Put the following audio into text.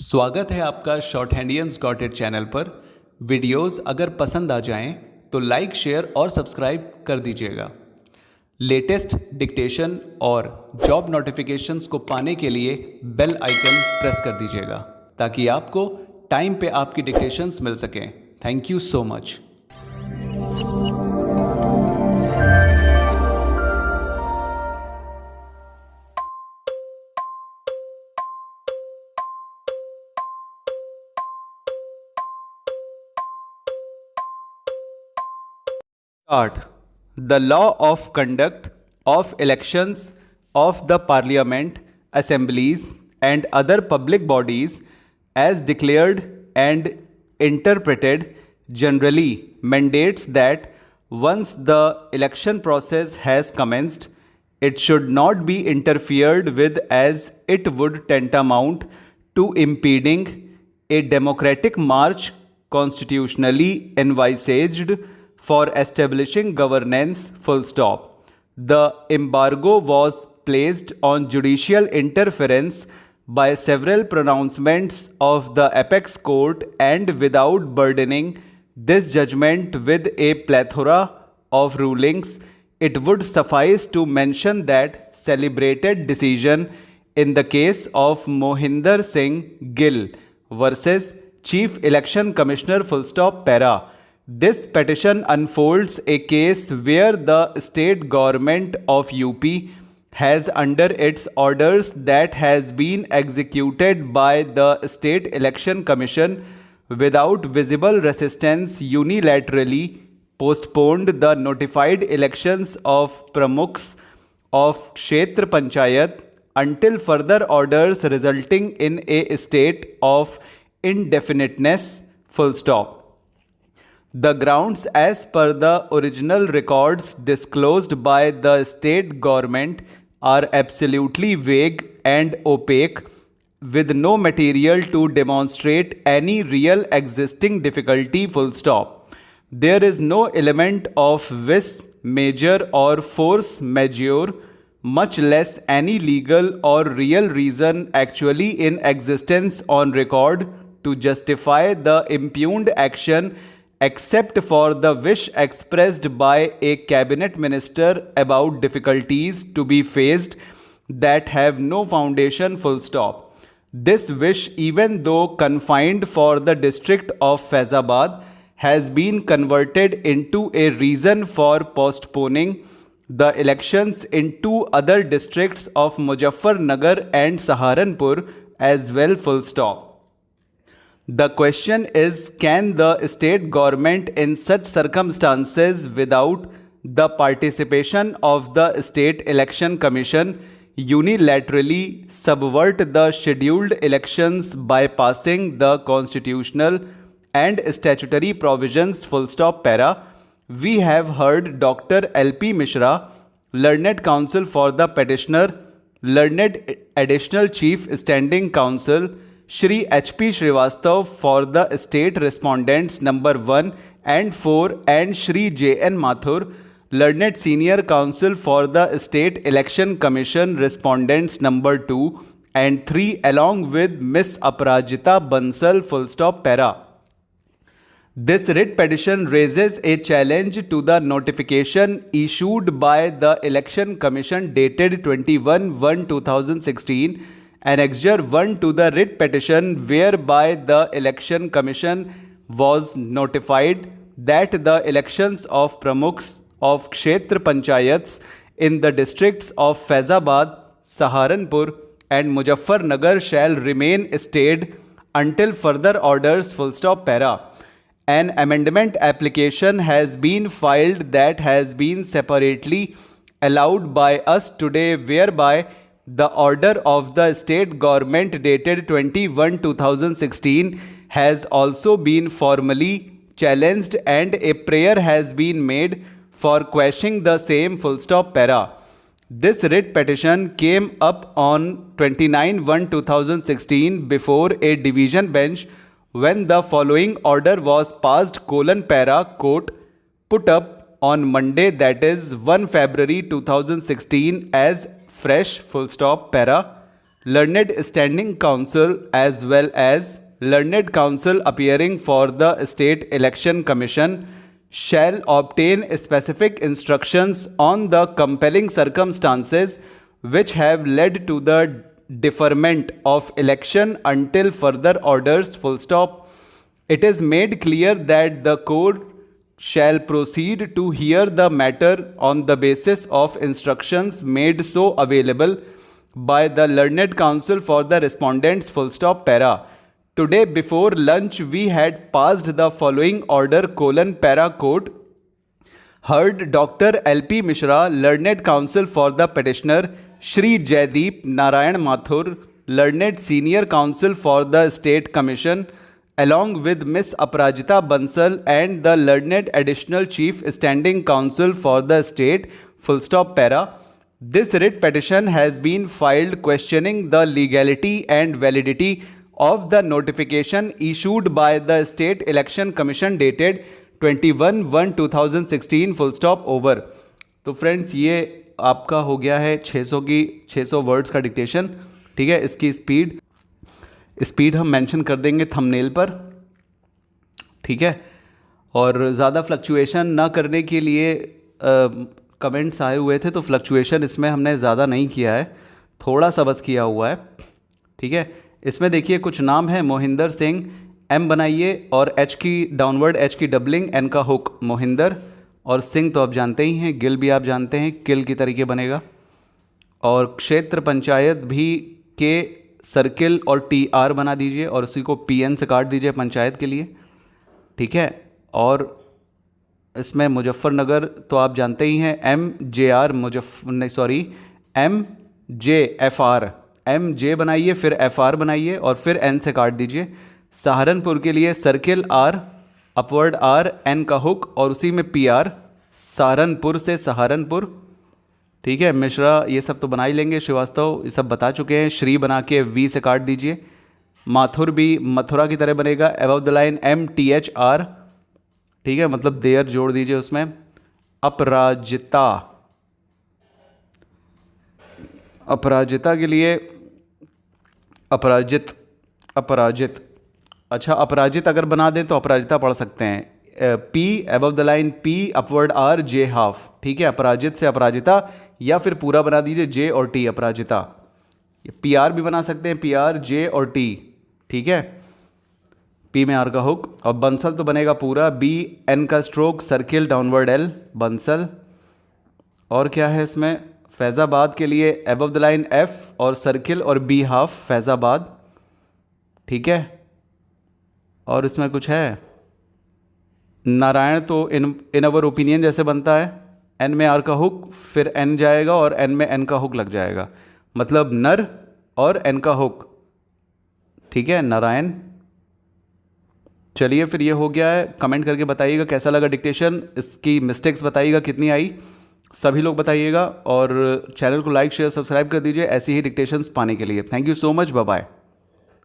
स्वागत है आपका शॉर्ट हैंडियंस गॉट इट चैनल पर। वीडियोस अगर पसंद आ जाएं तो लाइक, शेयर और सब्सक्राइब कर दीजिएगा। लेटेस्ट डिक्टेशन और जॉब नोटिफिकेशंस को पाने के लिए बेल आइकन प्रेस कर दीजिएगा ताकि आपको टाइम पे आपकी डिक्टेशंस मिल सकें। Thank you so much. Start. The law of conduct of elections of the parliament, assemblies, and other public bodies, as declared and interpreted, generally mandates that once the election process has commenced, it should not be interfered with, as it would tantamount to impeding a democratic march constitutionally envisaged for establishing governance. Full stop. The embargo was placed on judicial interference by several pronouncements of the apex court, and without burdening this judgment with a plethora of rulings, it would suffice to mention that celebrated decision in the case of Mohinder Singh Gill versus Chief Election Commissioner. Full stop. Para. This petition unfolds a case where the state government of UP has under its orders that has been executed by the State Election Commission without visible resistance unilaterally postponed the notified elections of Pramukhs of Kshetra Panchayat until further orders, resulting in a state of indefiniteness. Full stop. The grounds as per the original records disclosed by the state government are absolutely vague and opaque, with no material to demonstrate any real existing difficulty. Full stop. There is no element of vis major or force majeure, much less any legal or real reason actually in existence on record to justify the impugned action, except for the wish expressed by a cabinet minister about difficulties to be faced that have no foundation. Full stop. This wish, even though confined for the district of Faizabad, has been converted into a reason for postponing the elections in two other districts of Muzaffarnagar and Saharanpur as well. Full stop. The question is, can the state government in such circumstances, without the participation of the State Election Commission, unilaterally subvert the scheduled elections, bypassing the constitutional and statutory provisions? Full stop. Para. We have heard Dr. L.P. Mishra, Learned Counsel for the petitioner, Learned Additional Chief Standing Counsel, Shri H.P. Srivastav for the state respondents number 1 and 4, and Shri J.N. Mathur, Learned Senior Counsel for the State Election Commission respondents number 2 and 3, along with Miss Aparajita Bansal. Full stop. Para. This writ petition raises a challenge to the notification issued by the Election Commission dated 21/1/2016, Annexure 1 to the writ petition, whereby the Election Commission was notified that the elections of Pramukhs of Kshetra Panchayats in the districts of Faizabad, Saharanpur, and Muzaffarnagar shall remain stayed until further orders. Full stop. Para. An amendment application has been filed that has been separately allowed by us today, whereby the order of the state government dated 21/2016 has also been formally challenged, and a prayer has been made for quashing the same. Full stop. Para. This writ petition came up on 29/1/2016 before a division bench, when the following order was passed: Para. Court put up on Monday, that is 1 February 2016 as fresh. Full stop. Para. learned standing counsel as well as learned counsel appearing for the state election commission shall obtain specific instructions on the compelling circumstances which have led to the deferment of election until further orders, full stop. It is made clear that the court shall proceed to hear the matter on the basis of instructions made so available by the learned counsel for the respondents, full stop, para. Today before lunch we had passed the following order, para court heard Dr. L.P. Mishra, learned counsel for the petitioner, Shri Jaideep Narayan Mathur, learned senior counsel for the state commission, along with Miss Aparajita Bansal and the learned additional chief standing counsel for the state, full stop, para. This writ petition has been filed questioning the legality and validity of the notification issued by the State Election Commission dated 21/1/2016, full stop, over. तो friends ये आपका हो गया है 600 words का dictation, ठीक है। इसकी स्पीड हम मेंशन कर देंगे थंबनेल पर, ठीक है। और ज़्यादा फ्लक्चुएशन ना करने के लिए कमेंट्स आए हुए थे, तो फ्लक्चुएशन इसमें हमने ज़्यादा नहीं किया है, थोड़ा सा बस किया हुआ है, ठीक है। इसमें देखिए कुछ नाम है, मोहिंदर सिंह, एम बनाइए और एच की डाउनवर्ड, एच की डबलिंग, एन का हुक, मोहिंदर, और सिंह तो आप जानते ही हैं, गिल भी आप जानते हैं, किल की तरीके बनेगा। और क्षेत्र पंचायत भी के सर्किल और टी आर बना दीजिए और उसी को पी एन से काट दीजिए पंचायत के लिए, ठीक है। और इसमें मुजफ्फरनगर तो आप जानते ही हैं, M J R M J F R, M J बनाइए फिर एफ आर बनाइए और फिर एन से काट दीजिए। सहारनपुर के लिए circle R, upward R, N का हुक और उसी में पी आर, सहारनपुर से सहारनपुर, ठीक है। मिश्रा ये सब तो बना ही लेंगे, श्रीवास्तव ये सब बता चुके हैं। श्री बना के वी से काट दीजिए। माथुर भी मथुरा की तरह बनेगा, above the line M T H R, ठीक है, मतलब देयर जोड़ दीजिए उसमें। अपराजिता, अपराजिता के लिए अपराजित, अच्छा अपराजित अगर बना दें तो अपराजिता पढ़ सकते हैं। P above the line P, upward R, J half, ठीक है। अपराजित से अपराजिता, या फिर पूरा बना दीजिए जे और टी, अपराजिता। पी आर भी बना सकते हैं, पी आर, जे और टी, ठीक है। पी में आर का हुक, और बंसल तो बनेगा पूरा, बी एन का stroke, circle downward L, Bansal. और क्या है इसमें, फैज़ाबाद के लिए अबव द लाइन एफ और सर्किल और बी हाफ, फैज़ाबाद, ठीक है। और इसमें कुछ है, नारायण तो इन अवर ओपिनियन जैसे बनता है, एन में आर का हुक, फिर एन जाएगा और एन में एन का हुक लग जाएगा, मतलब नर और एन का हुक, ठीक है, नारायण। चलिए फिर ये हो गया है। कमेंट करके बताइएगा कैसा लगा डिक्टेशन, इसकी मिस्टेक्स बताइएगा कितनी आई, सभी लोग बताइएगा। और चैनल को लाइक शेयर सब्सक्राइब कर दीजिए ऐसी ही डिक्टेशंस पाने के लिए। Thank you so much, bye bye.